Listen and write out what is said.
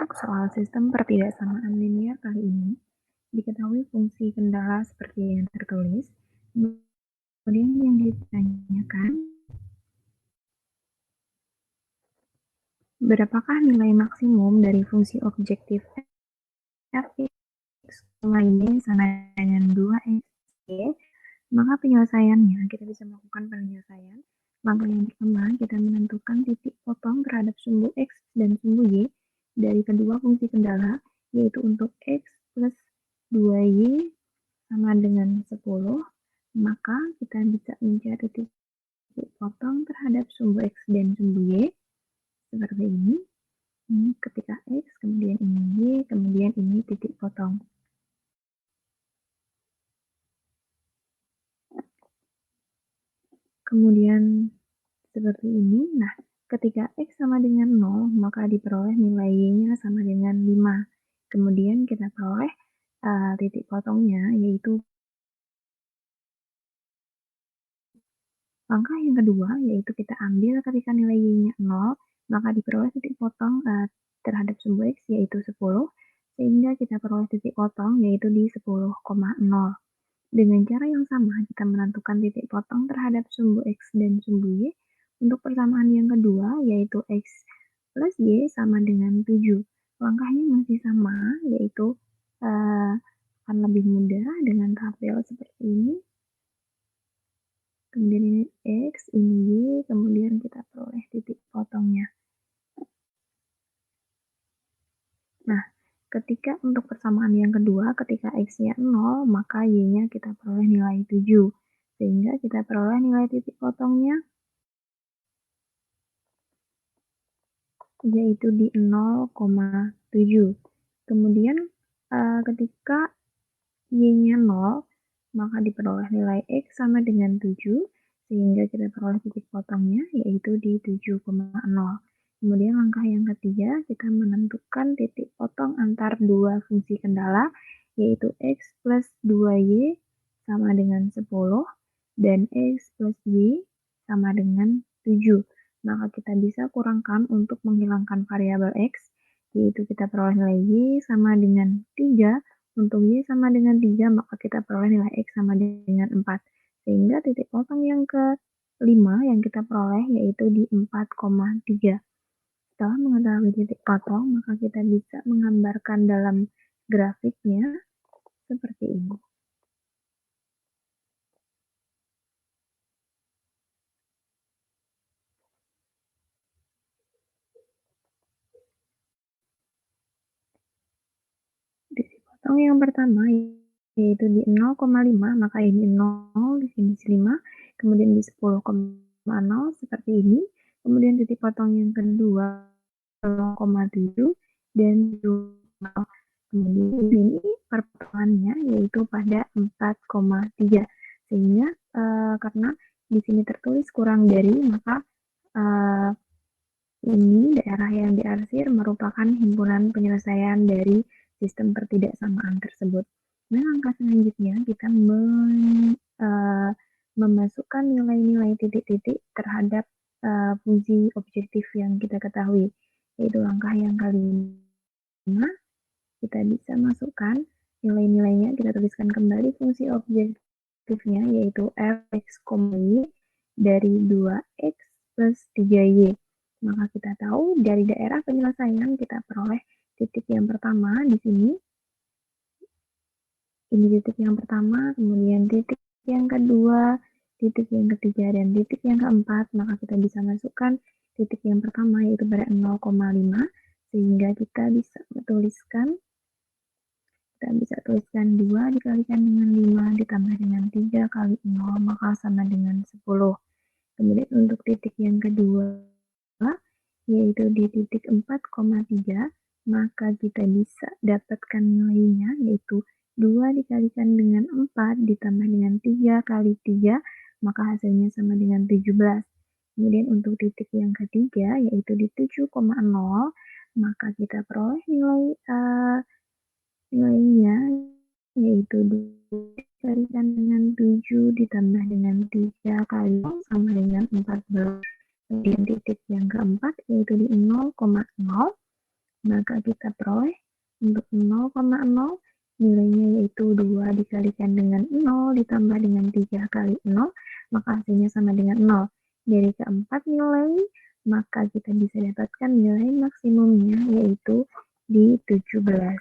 Untuk soal sistem pertidaksamaan linear kali ini, diketahui fungsi kendala seperti yang tertulis, kemudian yang ditanyakan, berapakah nilai maksimum dari fungsi objektif fx Y sama dengan 2x y, maka penyelesaiannya kita bisa melakukan penyelesaian. Langkah yang pertama, kita menentukan titik potong terhadap sumbu x dan sumbu y dari kedua fungsi kendala, yaitu untuk x plus 2y sama dengan 10, maka kita bisa mencari titik potong terhadap sumbu x dan sumbu y seperti ini. Ini ketika x, kemudian ini y, kemudian ini titik potong. Kemudian seperti ini. Nah, ketika x sama dengan 0, maka diperoleh nilai y-nya sama dengan 5. Kemudian kita peroleh titik potongnya, yaitu langkah yang kedua, yaitu kita ambil ketika nilai y-nya 0, maka diperoleh titik potong terhadap sumbu x, yaitu 10, sehingga kita peroleh titik potong, yaitu di 10,0. Dengan cara yang sama, kita menentukan titik potong terhadap sumbu x dan sumbu y untuk persamaan yang kedua, yaitu x plus y sama dengan 7. Langkahnya masih sama, yaitu akan lebih mudah dengan tabel seperti ini. Kemudian ini x, ini y, kemudian kita peroleh titik potongnya. Nah, ketika untuk persamaan yang kedua, ketika x-nya 0, maka y-nya kita peroleh nilai 7. Sehingga kita peroleh nilai titik potongnya, yaitu di 0,7. Kemudian ketika y-nya 0, maka diperoleh nilai x sama dengan 7, sehingga kita peroleh titik potongnya, yaitu di 7,0. Kemudian langkah yang ketiga, kita menentukan titik potong antar dua fungsi kendala, yaitu x plus 2y sama dengan 10, dan x plus y sama dengan 7. Maka kita bisa kurangkan untuk menghilangkan variabel x, yaitu kita peroleh nilai y sama dengan 3. Untuk y sama dengan 3, maka kita peroleh nilai x sama dengan 4. Sehingga titik potong yang kelima yang kita peroleh yaitu di 4,3. Setelah mengetahui titik potong, maka kita bisa menggambarkan dalam grafiknya seperti ini. Titik potong yang pertama yaitu di 0,5, maka ini 0, di sini 5, kemudian di 10,0 seperti ini. Kemudian titik potong yang kedua 0,7 dan 0. Kemudian ini perpotongannya yaitu pada 4,3. Sehingga karena di sini tertulis kurang dari, maka ini daerah yang diarsir merupakan himpunan penyelesaian dari sistem pertidaksamaan tersebut. Nah, langkah selanjutnya kita memasukkan nilai-nilai titik-titik terhadap fungsi objektif yang kita ketahui. Yaitu langkah yang kelima, kita bisa masukkan nilai-nilainya, kita tuliskan kembali fungsi objektifnya, yaitu fx, y dari 2x plus 3y. Maka kita tahu dari daerah penyelesaian kita peroleh titik yang pertama di sini. Ini titik yang pertama, kemudian titik yang kedua, titik yang ketiga, dan titik yang keempat. Maka kita bisa masukkan titik yang pertama yaitu pada 0,5, sehingga kita bisa tuliskan 2 dikalikan dengan 5 ditambah dengan 3 kali 0, maka sama dengan 10. Kemudian untuk titik yang kedua, yaitu di titik 4,3, maka kita bisa dapatkan nilainya, yaitu 2 dikalikan dengan 4 ditambah dengan 3 kali 3, maka hasilnya sama dengan 17. Kemudian untuk titik yang ketiga, yaitu di 7,0, maka kita peroleh nilainya, yaitu 2 dikalikan dengan 7 ditambah dengan 3 kali sama dengan 14. Kemudian titik yang keempat yaitu di 0,0, maka kita peroleh untuk 0,0 nilainya yaitu 2 dikalikan dengan 0 ditambah dengan 3 kali 0, maka hasilnya sama dengan 0. Dari keempat nilai, maka kita bisa dapatkan nilai maksimumnya yaitu di 17.